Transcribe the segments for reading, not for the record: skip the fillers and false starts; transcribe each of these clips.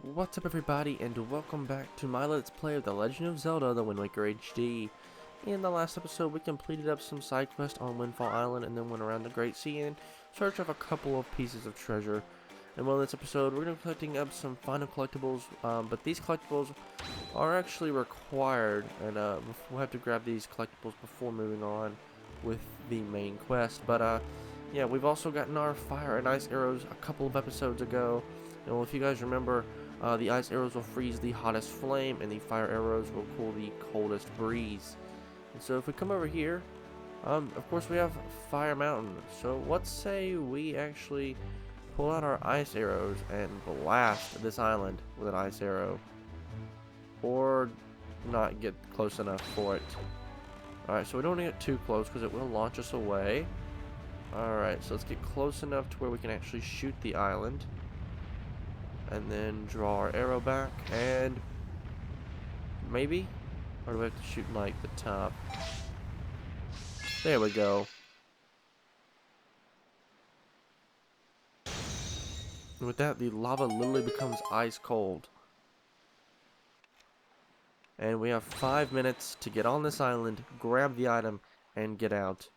What's up everybody, and welcome back to my Let's Play of The Legend of Zelda, The Wind Waker HD. In the last episode, we completed up some side quests on Windfall Island and then went around the Great Sea in search of a couple of pieces of treasure. And well, in this episode, we're going to be collecting up some final collectibles, but these collectibles are actually required, and we'll have to grab these collectibles before moving on with the main quest. But yeah, we've also gotten our fire and ice arrows a couple of episodes ago. And well, if you guys remember, the ice arrows will freeze the hottest flame, and the fire arrows will cool the coldest breeze. And so if we come over here, of course we have Fire Mountain. So let's say we actually pull out our ice arrows and blast this island with an ice arrow. Or not get close enough for it. Alright, so we don't want to get too close because it will launch us away. Alright, so let's get close enough to where we can actually shoot the island. And then draw our arrow back, and maybe? Or do we have to shoot like the top? There we go. And with that, the lava literally becomes ice cold. And we have 5 minutes to get on this island, grab the item, and get out.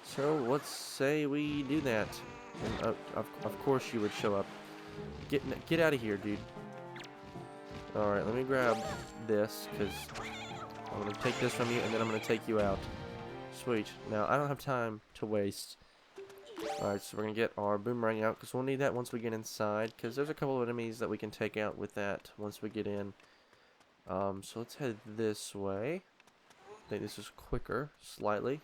So let's say we do that. And of course you would show up. Get out of here, dude. Alright, let me grab this, because I'm going to take this from you, and then I'm going to take you out. Sweet. Now, I don't have time to waste. Alright, so we're going to get our boomerang out, because we'll need that once we get inside, because there's a couple of enemies that we can take out with that once we get in. So let's head this way. I think this is quicker, slightly.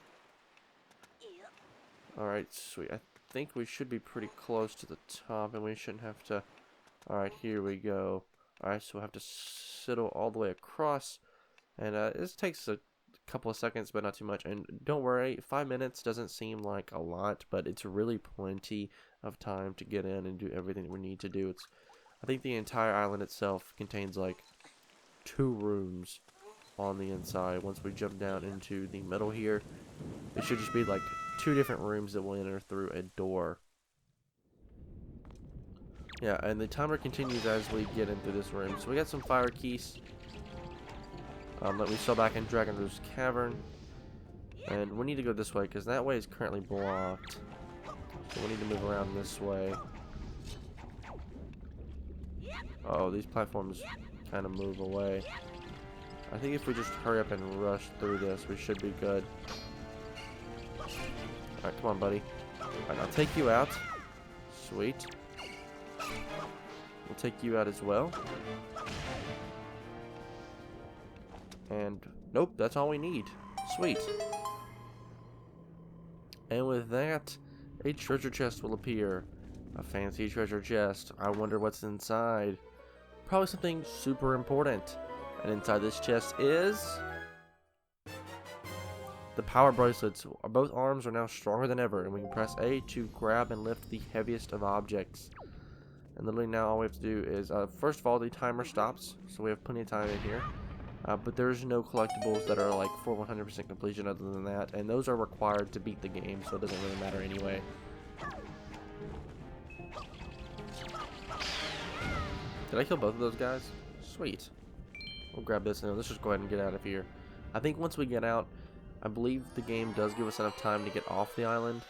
Alright, sweet. I think we should be pretty close to the top, and we shouldn't have to. Alright, here we go. Alright, so we'll have to sidle all the way across, and this takes a couple of seconds, but not too much. And don't worry, 5 minutes doesn't seem like a lot, but it's really plenty of time to get in and do everything that we need to do. I think the entire island itself contains like 2 rooms on the inside. Once we jump down into the middle here, it should just be like 2 different rooms that will enter through a door. Yeah, and the timer continues as we get into this room. So we got some fire keys that we saw back in Dragon Roost Cavern. And we need to go this way, because that way is currently blocked. So we need to move around this way. Oh, these platforms kind of move away. I think if we just hurry up and rush through this, we should be good. Alright, come on, buddy. Alright, I'll take you out. Sweet. We'll take you out as well. And, nope, that's all we need. Sweet. And with that, a treasure chest will appear. A fancy treasure chest. I wonder what's inside. Probably something super important. And inside this chest is the power bracelets. Both arms are now stronger than ever, and we can press A to grab and lift the heaviest of objects. And literally now all we have to do is, first of all, the timer stops, so we have plenty of time in here. But there's no collectibles that are like for 100% completion other than that, and those are required to beat the game, so it doesn't really matter anyway. Did I kill both of those guys? Sweet. We'll grab this and let's just go ahead and get out of here. I think once we get out, I believe the game does give us enough time to get off the island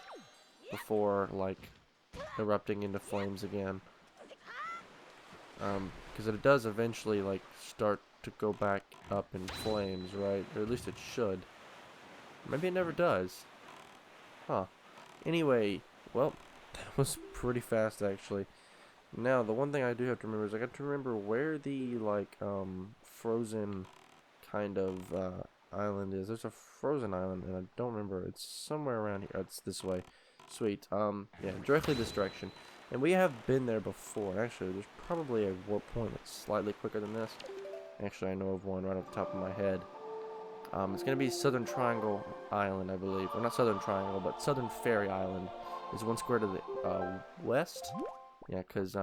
before, like, erupting into flames again. Because it does eventually, like, start to go back up in flames, right? Or at least it should. Maybe it never does. Huh. Anyway, well, that was pretty fast, actually. Now, the one thing I do have to remember is I got to remember where the, like, frozen kind of, island is. There's a frozen island, and I don't remember. It's somewhere around here. It's this way. Sweet. Yeah, directly this direction. And we have been there before. Actually, there's probably a warp point that's slightly quicker than this. Actually, I know of one right off the top of my head. It's going to be Southern Triangle Island, I believe. Or not Southern Triangle, but Southern Fairy Island is 1 square to the west. Yeah, because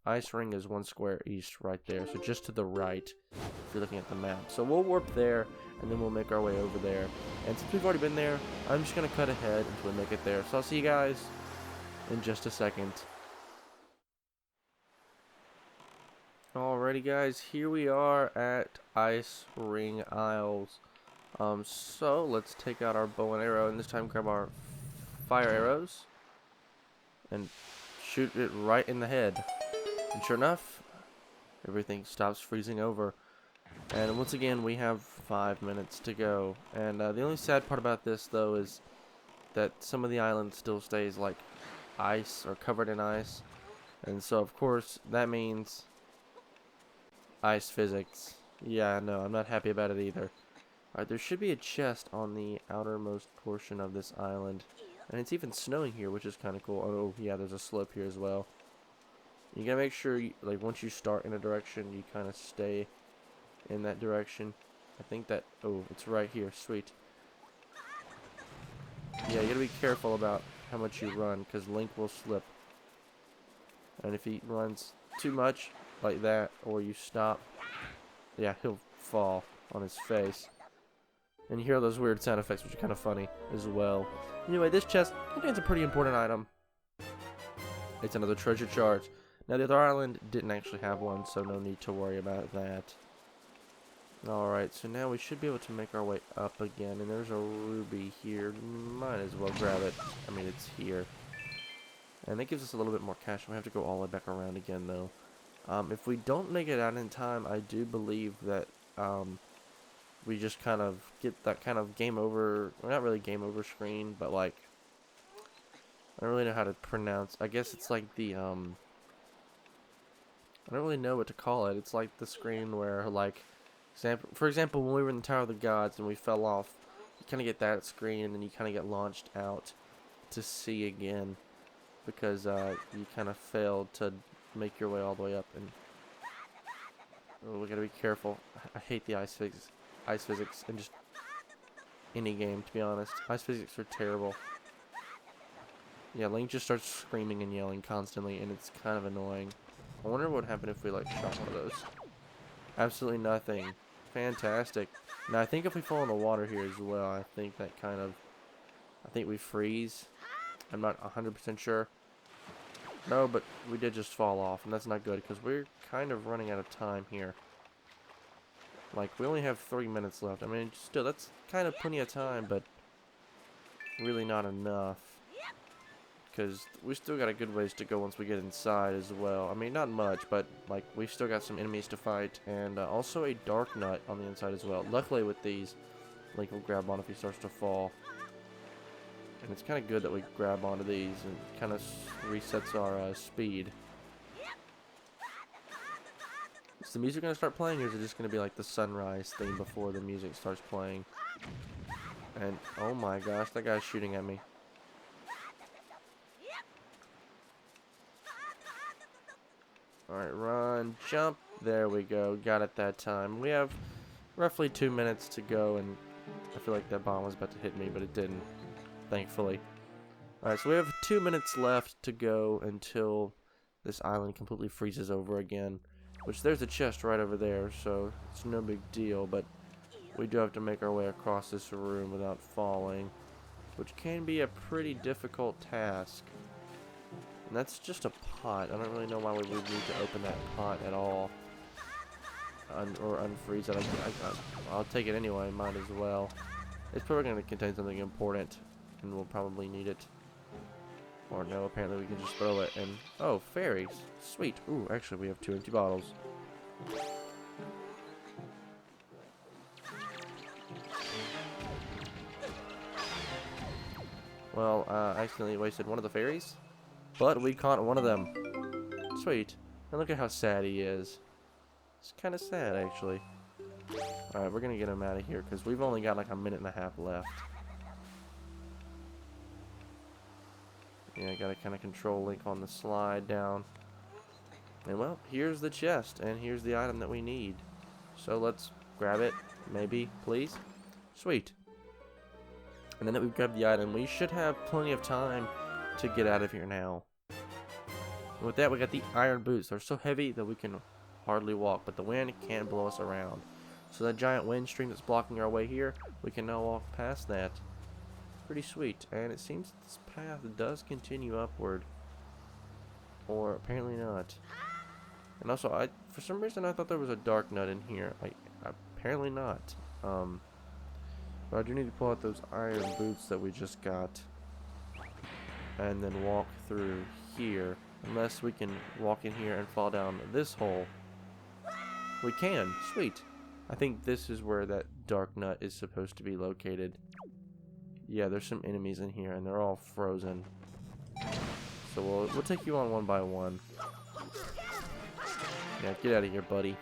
Ice Ring is 1 square east right there. So just to the right, if you're looking at the map. So we'll warp there, and then we'll make our way over there. And since we've already been there, I'm just going to cut ahead until we make it there. So I'll see you guys in just a second. Alrighty guys, here we are at Ice Ring Isles. So let's take out our bow and arrow and this time grab our fire arrows and shoot it right in the head. And sure enough, everything stops freezing over. And once again, we have 5 minutes to go. And the only sad part about this though is that some of the island still stays like ice or covered in ice. And so of course that means ice physics. Yeah, no, I'm not happy about it either. Alright, there should be a chest on the outermost portion of this island. And it's even snowing here, which is kind of cool. Oh, yeah, there's a slope here as well. You gotta make sure, like, once you start in a direction, you kind of stay in that direction. I think that, oh, it's right here. Sweet. Yeah, you gotta be careful about how much you run, because Link will slip. And if he runs too much, like that, or you stop, yeah, he'll fall on his face. And you hear those weird sound effects, which are kind of funny as well. Anyway, this chest contains a pretty important item. It's another treasure chart. Now, the other island didn't actually have one, so no need to worry about that. Alright, so now we should be able to make our way up again. And there's a ruby here. Might as well grab it. I mean, it's here. And that gives us a little bit more cash. We have to go all the way back around again, though. If we don't make it out in time, I do believe that we just kind of get that kind of game over, well, not really game over screen, but like, I don't really know how to pronounce, I guess it's like the, I don't really know what to call it. It's like the screen where, like, for example, when we were in the Tower of the Gods and we fell off, you kind of get that screen and then you kind of get launched out to sea again because you kind of failed to make your way all the way up. And oh, we gotta be careful. I hate the ice physics in just any game, to be honest. Ice physics are terrible. Yeah, Link just starts screaming and yelling constantly, and it's kind of annoying. I wonder what would happen if we, like, shot one of those. Absolutely nothing. Fantastic. Now, I think if we fall in the water here as well, I think that kind of, I think we freeze. I'm not 100% sure. No, but we did just fall off, and that's not good, because we're kind of running out of time here. Like, we only have 3 minutes left. I mean, still, that's kind of plenty of time, but really not enough. Because we still got a good ways to go once we get inside as well. I mean, not much, but, like, we've still got some enemies to fight. And also a dark nut on the inside as well. Luckily, with these, Link will grab on if he starts to fall. And it's kind of good that we grab onto these and kind of resets our speed. Is the music going to start playing, or is it just going to be like the sunrise theme before the music starts playing? And, oh my gosh, that guy's shooting at me. Alright, run, jump. There we go. Got it that time. We have roughly 2 minutes to go, and I feel like that bomb was about to hit me, but it didn't, thankfully. Alright, so we have 2 minutes left to go until this island completely freezes over again. Which, there's a chest right over there, so it's no big deal, but we do have to make our way across this room without falling, which can be a pretty difficult task. And that's just a pot. I don't really know why we would need to open that pot at all. Or unfreeze it. I'll take it anyway, might as well. It's probably going to contain something important, and we'll probably need it. Or no, apparently we can just throw it and... Oh, fairies. Sweet. Ooh, actually we have 2 empty bottles. Well, I accidentally wasted one of the fairies. But we caught one of them. Sweet. And look at how sad he is. It's kind of sad, actually. Alright, we're going to get him out of here, because we've only got like a minute and a half left. Yeah, I gotta kind of control Link on the slide down. And well, here's the chest, and here's the item that we need. So let's grab it, maybe, please. Sweet. And then that we've grabbed the item, we should have plenty of time to get out of here now. And with that, we got the iron boots. They're so heavy that we can hardly walk, but the wind can't blow us around. So that giant wind stream that's blocking our way here, we can now walk past that. Pretty sweet. And it seems this path does continue upward. Or apparently not. And also, for some reason I thought there was a dark nut in here. Apparently not. But I do need to pull out those iron boots that we just got, and then walk through here. Unless we can walk in here and fall down this hole. We can. Sweet. I think this is where that dark nut is supposed to be located. Yeah, there's some enemies in here, and they're all frozen. So we'll take you on one by one. Yeah, get out of here, buddy.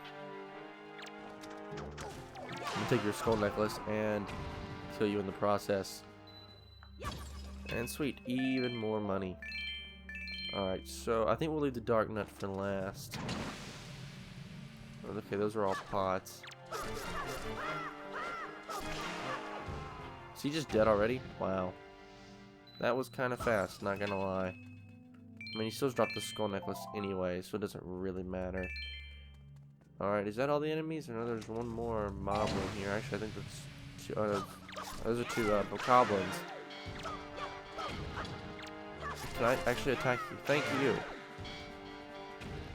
I'm gonna take your skull necklace and kill you in the process. And sweet, even more money. Alright, so I think we'll leave the dark nut for last. Okay, those are all pots. Is he just dead already? Wow. That was kind of fast, not gonna lie. I mean, he still dropped the skull necklace anyway, so it doesn't really matter. Alright, is that all the enemies? I know there's one more mob in here. Actually, I think there's two, those are two goblins. Can I actually attack you? Thank you.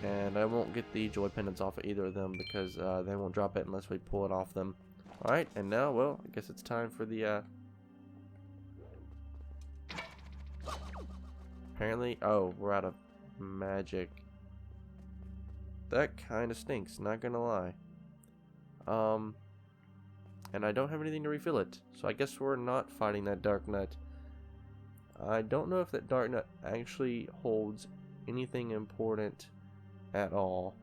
And I won't get the joy pendants off of either of them because they won't drop it unless we pull it off them. Alright, and now, well, I guess it's time for the, apparently, oh, we're out of magic. That kind of stinks, not gonna lie. And I don't have anything to refill it, so I guess we're not fighting that dark nut. I don't know if that dark nut actually holds anything important at all.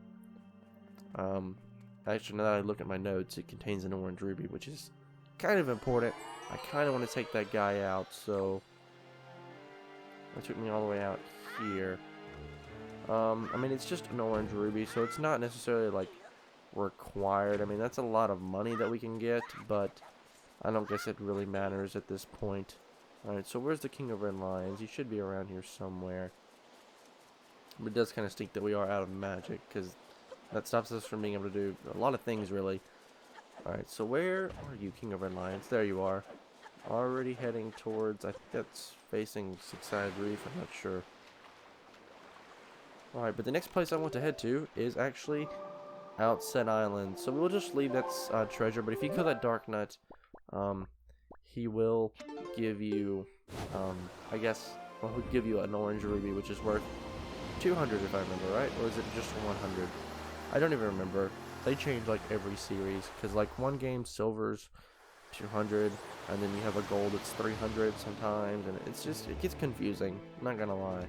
Actually, now that I look at my notes, it contains an orange ruby, which is kind of important. I kind of want to take that guy out, so that took me all the way out here. I mean, it's just an orange ruby, so it's not necessarily like required. I mean, that's a lot of money that we can get, but I don't guess it really matters at this point. Alright, so where's the King of Red Lions? He should be around here somewhere. But it does kind of stink that we are out of magic, because that stops us from being able to do a lot of things, really. Alright, so where are you, King of Red Lions? There you are. Already heading towards, I think that's facing Six-Sided Reef, I'm not sure. Alright, but the next place I want to head to is actually Outset Island. So we'll just leave that treasure, but if you kill that dark nut, he will give you, I guess, well, he'll give you an orange ruby, which is worth 200 if I remember right, or is it just 100? I don't even remember. They change like every series, because like one game silver's 200, and then you have a gold that's 300 sometimes, and it's just, it gets confusing, I'm not gonna lie.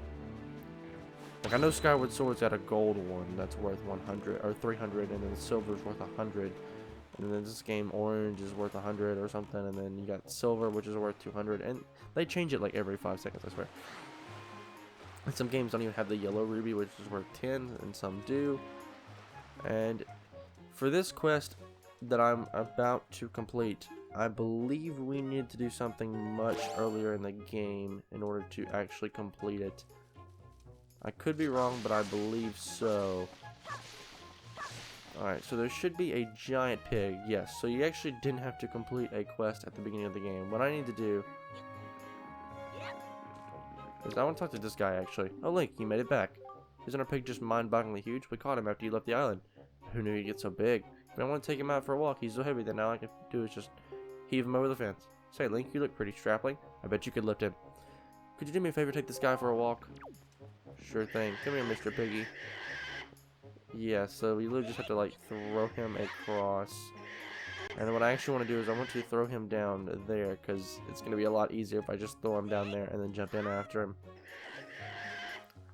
Like, I know Skyward Sword's got a gold one that's worth 100 or 300, and then silver's worth 100, and then this game orange is worth 100 or something, and then you got silver, which is worth 200, and they change it like every 5 seconds, I swear. And some games don't even have the yellow ruby, which is worth 10, and some do. And for this quest that I'm about to complete, I believe we need to do something much earlier in the game in order to actually complete it. I could be wrong, but I believe so. Alright, so there should be a giant pig. Yes, so you actually didn't have to complete a quest at the beginning of the game. What I need to do is I want to talk to this guy, actually. Oh, Link, you made it back. Isn't our pig just mind-bogglingly huge? We caught him after you left the island. Who knew he'd get so big? If I want to take him out for a walk, he's so heavy that now all I can do is just heave him over the fence. Say, Link, you look pretty strapling. I bet you could lift him. Could you do me a favor, take this guy for a walk? Sure thing. Come here, Mr. Piggy. Yeah, so we literally just have to, like, throw him across. And then what I actually want to do is I want to throw him down there, because it's going to be a lot easier if I just throw him down there and then jump in after him.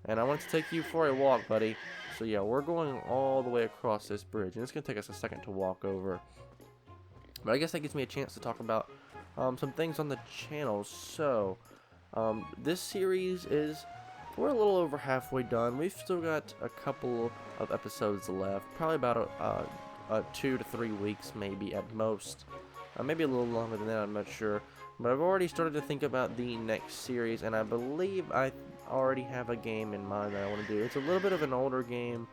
And I want to take you for a walk, buddy. So yeah, we're going all the way across this bridge, and it's going to take us a second to walk over. But I guess that gives me a chance to talk about some things on the channel. So, this series is... we're a little over halfway done. We've still got a couple of episodes left. Probably about 2 to 3 weeks, maybe at most. Maybe a little longer than that, I'm not sure. But I've already started to think about the next series, and I believe I already have a game in mind that I want to do. It's a little bit of an older game.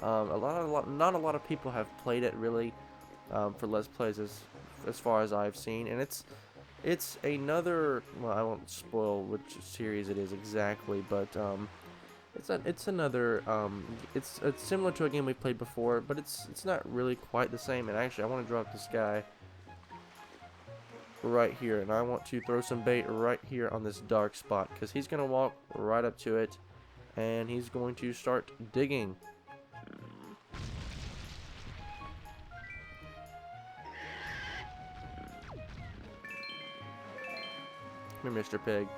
Not a lot of people have played it, really, for Let's Plays as far as I've seen. And it's another, well, I won't spoil which series it is exactly, but It's another it's similar to a game we played before, but it's not really quite the same. And actually, I want to drop this guy right here, and I want to throw some bait right here on this dark spot because he's gonna walk right up to it, and he's going to start digging. Come here, Mr. Pig.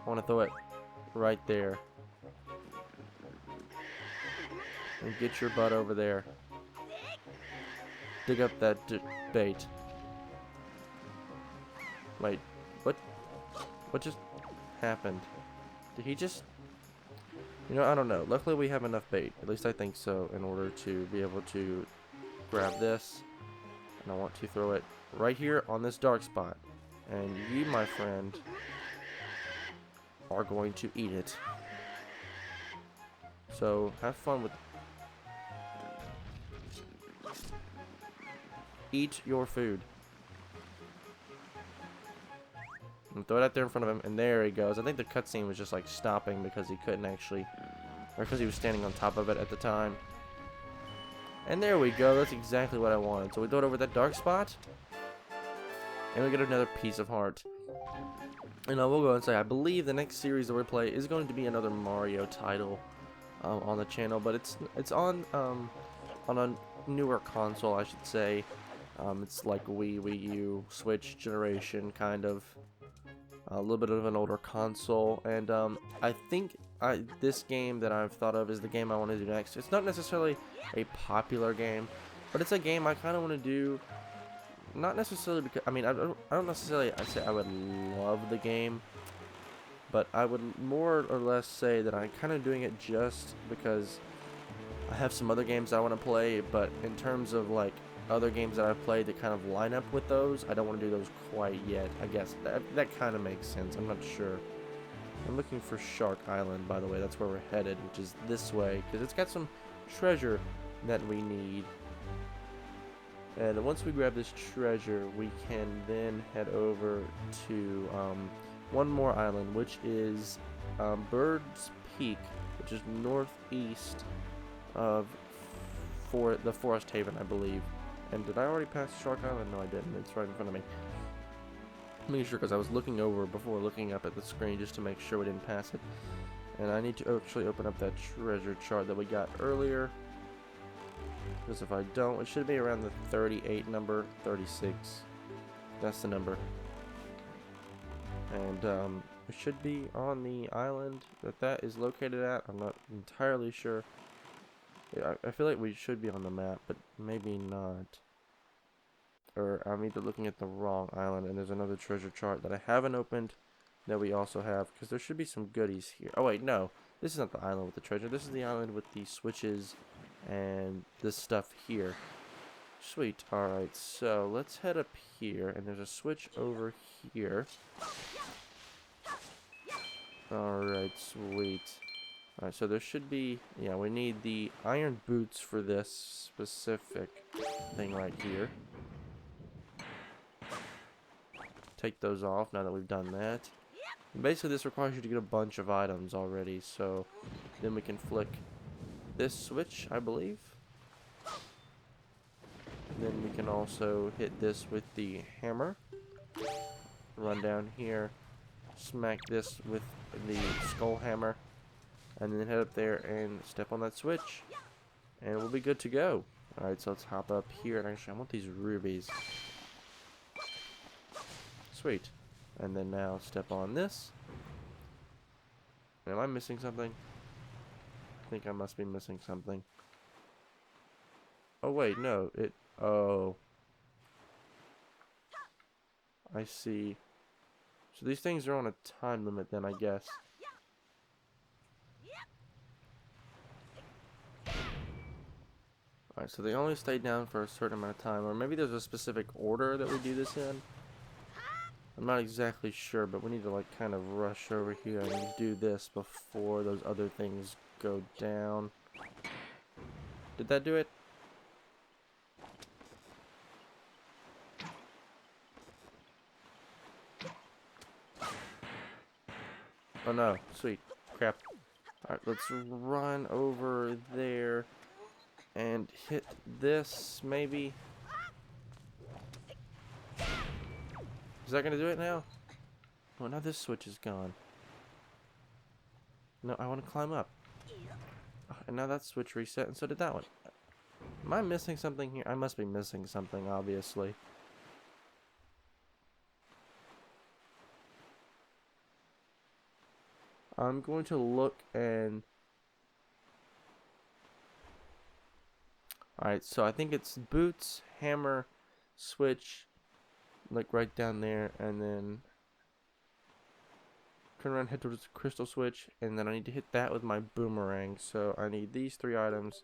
I want to throw it right there. And get your butt over there. Dig up that bait. Wait, what? What just happened? Did he just... You know, I don't know. Luckily we have enough bait. At least I think so, in order to be able to grab this. And I want to throw it right here on this dark spot. And you, my friend, are going to eat it. So, have fun with... Eat your food. And throw it out there in front of him, and there he goes. I think the cutscene was just like stopping because he couldn't actually, or because he was standing on top of it at the time. And there we go. That's exactly what I wanted. So we throw it over that dark spot, and we get another piece of heart. And I will go and say, I believe the next series that we play is going to be another Mario title on the channel, but it's on a newer console, I should say. It's like Wii U, Switch generation, kind of. A little bit of an older console, and I think this game that I've thought of is the game I want to do next. It's not necessarily a popular game, but it's a game I kind of want to do. Not necessarily because, I mean, I don't necessarily say I would love the game, but I would more or less say that I'm kind of doing it just because I have some other games I want to play, but in terms of like other games that I've played that kind of line up with those, I don't want to do those quite yet. I guess that kind of makes sense. I'm not sure. I'm looking for Shark Island, by the way. That's where we're headed, which is this way, because it's got some treasure that we need. And once we grab this treasure, we can then head over to one more island, which is Bird's Peak, which is northeast of the Forest Haven, I believe. And did I already pass Shark Island? No, I didn't. It's right in front of me. Making sure, because I was looking over before looking up at the screen just to make sure we didn't pass it. And I need to actually open up that treasure chart that we got earlier. Because if I don't, it should be around the 38 number, 36. That's the number. And it should be on the island that is located at. I'm not entirely sure. I feel like we should be on the map, but maybe not. Or I'm either looking at the wrong island, and there's another treasure chart that I haven't opened that we also have, because there should be some goodies here. Oh wait, no. This is not the island with the treasure. This is the island with the switches and this stuff here. Sweet. Alright, so let's head up here, and there's a switch over here. Alright, sweet. Alright, so there should be, yeah, we need the iron boots for this specific thing right here. Take those off now that we've done that. And basically, this requires you to get a bunch of items already, so then we can flick this switch, I believe. And then we can also hit this with the hammer. Run down here, smack this with the skull hammer. And then head up there and step on that switch. And we'll be good to go. Alright, so let's hop up here. And actually, I want these rubies. Sweet. And then now step on this. Am I missing something? I think I must be missing something. Oh, wait, no. Oh. I see. So these things are on a time limit then, I guess. Alright, so they only stay down for a certain amount of time, or maybe there's a specific order that we do this in. I'm not exactly sure, but we need to like kind of rush over here and do this before those other things go down. Did that do it? Oh no, sweet. Crap. Alright, let's run over there and hit this, maybe. Is that gonna do it now? Oh, now this switch is gone. No, I want to climb up. Oh, and now that switch reset, and so did that one. Am I missing something here? I must be missing something, obviously. I'm going to look and... Alright, so I think it's boots, hammer, switch, like right down there, and then turn around, head towards the crystal switch, and then I need to hit that with my boomerang. So I need these 3 items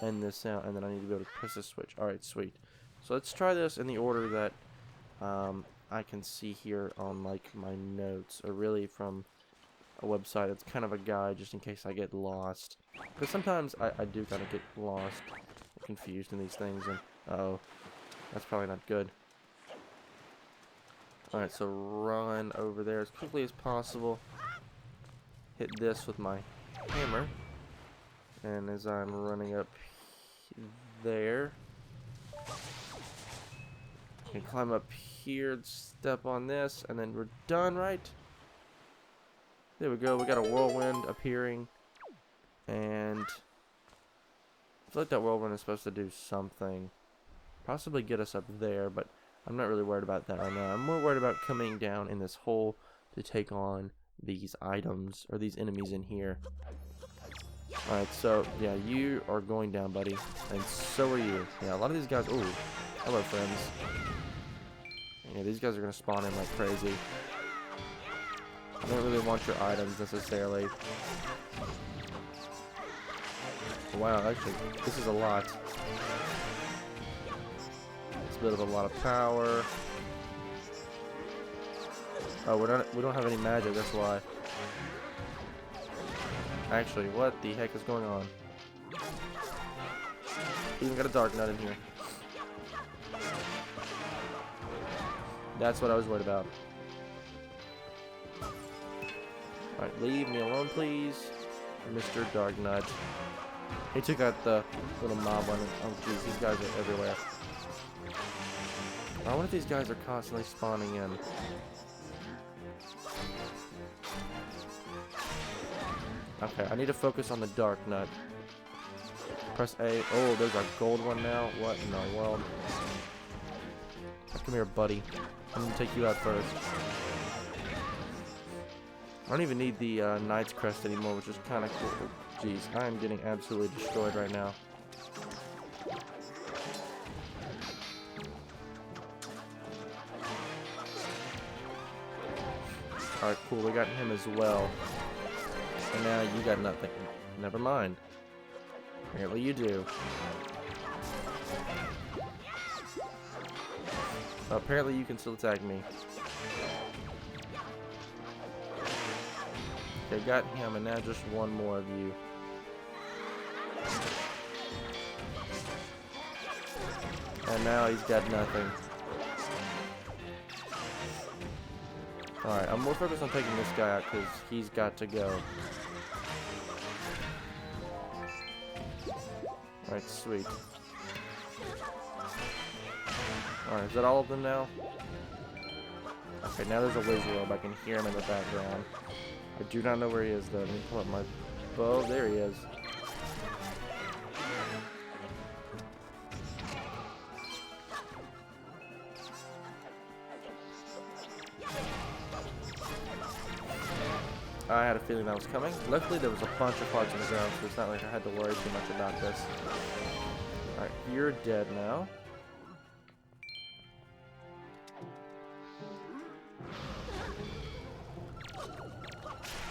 and this out, and then I need to be able to press the switch. Alright, sweet. So let's try this in the order that I can see here on like my notes, or really from a website. It's kind of a guide just in case I get lost, because sometimes I do kind of get lost, confused in these things, and uh-oh, that's probably not good. Alright, so run over there as quickly as possible. Hit this with my hammer. And as I'm running up there, I can climb up here, step on this, and then we're done, right? There we go, we got a whirlwind appearing. And I feel like that whirlwind is supposed to do something. Possibly get us up there, but I'm not really worried about that right now. I'm more worried about coming down in this hole to take on these items, or these enemies in here. Alright, so, yeah, you are going down, buddy. And so are you. Yeah, a lot of these guys... Ooh, hello, friends. Yeah, these guys are going to spawn in like crazy. I don't really want your items, necessarily. Wow, actually, this is a lot. A bit of a lot of power. Oh, we don't have any magic, that's why. Actually, what the heck is going on? Even got a dark nut in here. That's what I was worried about. Alright, leave me alone, please, Mr. Dark Nut. He took out the little mob one. Oh jeez, these guys are everywhere. I wonder if these guys are constantly spawning in. Okay, I need to focus on the Dark Nut. Press A. Oh, there's a gold one now. What in the world? Come here, buddy. I'm gonna take you out first. I don't even need the Knight's Crest anymore, which is kind of cool. Jeez, I am getting absolutely destroyed right now. Alright, cool, we got him as well. And now you got nothing. Never mind. Apparently you do. Apparently you can still attack me. Okay, got him, and now just one more of you. And now he's got nothing. Alright, I'm more focused on taking this guy out because he's got to go. Alright, sweet. Alright, is that all of them now? Okay, now there's a wizard robe. I can hear him in the background. I do not know where he is, though. Let me pull up my bow. There he is. I had a feeling that was coming. Luckily, there was a bunch of parts on the ground, so it's not like I had to worry too much about this. Alright, you're dead now.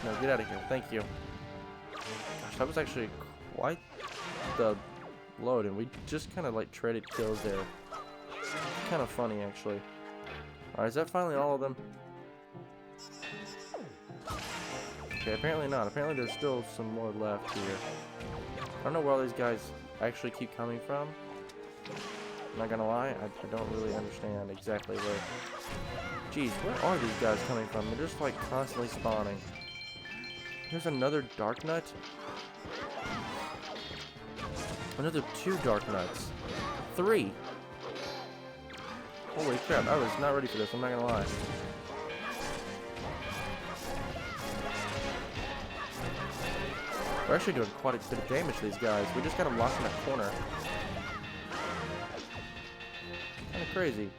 No, get out of here. Thank you. Gosh, that was actually quite the load, and we just kind of like traded kills there. Kind of funny, actually. Alright, is that finally all of them? Okay, apparently not. Apparently there's still some more left here. I don't know where all these guys actually keep coming from. I'm not gonna lie, I don't really understand exactly where... Jeez, where are these guys coming from? They're just like constantly spawning. Here's another dark nut. Another 2 dark nuts. 3. Holy crap, I was not ready for this, I'm not gonna lie. We're actually doing quite a bit of damage to these guys. We just got them locked in that corner. Kinda crazy.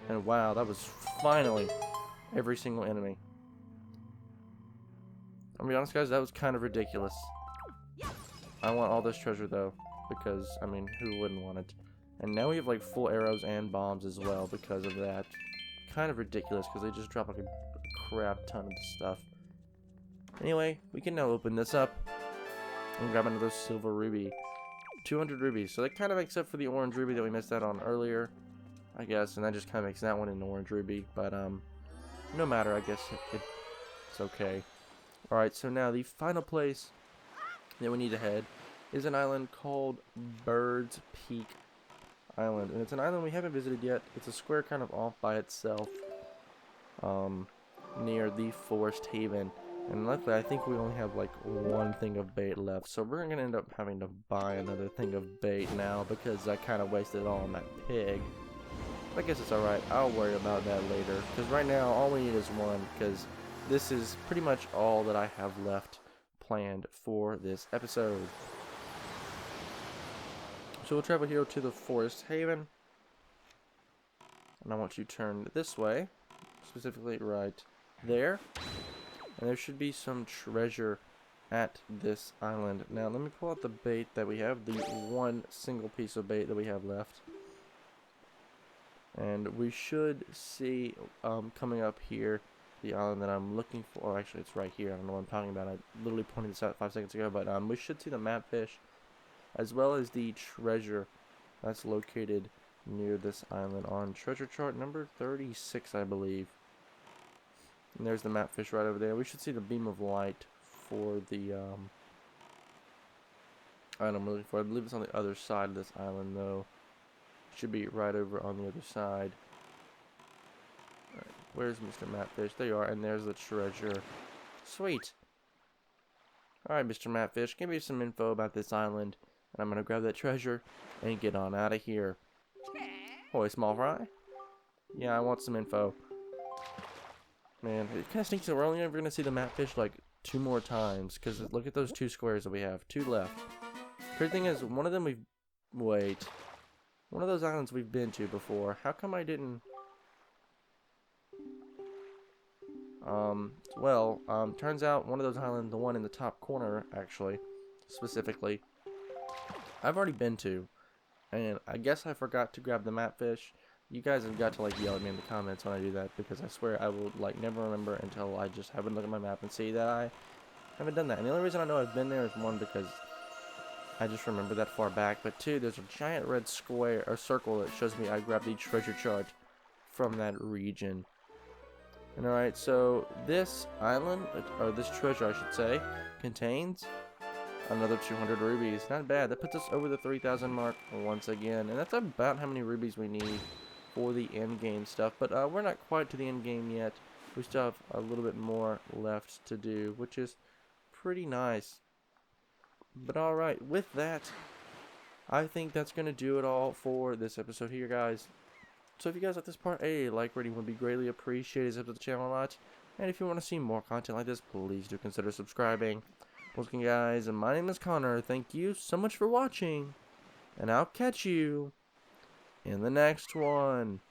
And wow, that was finally every single enemy. I'll be honest guys, that was kind of ridiculous. I want all this treasure though, because, I mean, who wouldn't want it? And now we have like full arrows and bombs as well because of that. Kind of ridiculous, because they just drop like a crap ton of stuff. Anyway, we can now open this up and grab another silver ruby. 200 rubies, so that kind of makes up for the orange ruby that we missed out on earlier, I guess, and that just kind of makes that one an orange ruby, but no matter, I guess it's okay. Alright, so now the final place that we need to head is an island called Bird's Peak Island, and it's an island we haven't visited yet. It's a square kind of off by itself, near the Forest Haven, and luckily I think we only have like 1 thing of bait left, so we're gonna end up having to buy another thing of bait now because I kind of wasted it all on that pig. I guess it's alright, I'll worry about that later, because right now all we need is 1, because this is pretty much all that I have left planned for this episode. So we'll travel here to the Forest Haven, and I want you to turn this way, specifically right there, and there should be some treasure at this island. Now let me pull out the bait that we have, the 1 single piece of bait that we have left. And we should see coming up here the island that I'm looking for. Oh, actually, it's right here. I don't know what I'm talking about. I literally pointed this out 5 seconds ago. But we should see the map fish, as well as the treasure that's located near this island on treasure chart number 36, I believe. And there's the map fish right over there. We should see the beam of light for the item I'm looking for. I believe it's on the other side of this island, though. Should be right over on the other side. Alright, where's Mr. Matfish? There you are, and there's the treasure. Sweet. Alright, Mr. Matfish, give me some info about this island, and I'm gonna grab that treasure and get on out of here. Holy small fry? Yeah, I want some info. Man, it kind of stinks that we're only ever gonna see the Matfish like 2 more times, because look at those 2 squares that we have. 2 left. Crazy thing is, one of them we've... Wait. One of those islands we've been to before. How come I didn't... turns out one of those islands, the one in the top corner, actually, specifically, I've already been to. And I guess I forgot to grab the map fish. You guys have got to, like, yell at me in the comments when I do that, because I swear I will, like, never remember until I just have a look at my map and see that I haven't done that. And the only reason I know I've been there is, 1, because I just remember that far back, but 2, there's a giant red square or circle that shows me I grabbed the treasure chart from that region. And alright, so this island, or this treasure I should say, contains another 200 rubies. Not bad. That puts us over the 3,000 mark once again, and that's about how many rubies we need for the end game stuff. But we're not quite to the end game yet. We still have a little bit more left to do, which is pretty nice. But alright, with that, I think that's going to do it all for this episode here, guys. So if you guys like this part, a like rating would be greatly appreciated. It helps the channel a lot. And if you want to see more content like this, please do consider subscribing. Once again, guys, and my name is Connor. Thank you so much for watching. And I'll catch you in the next one.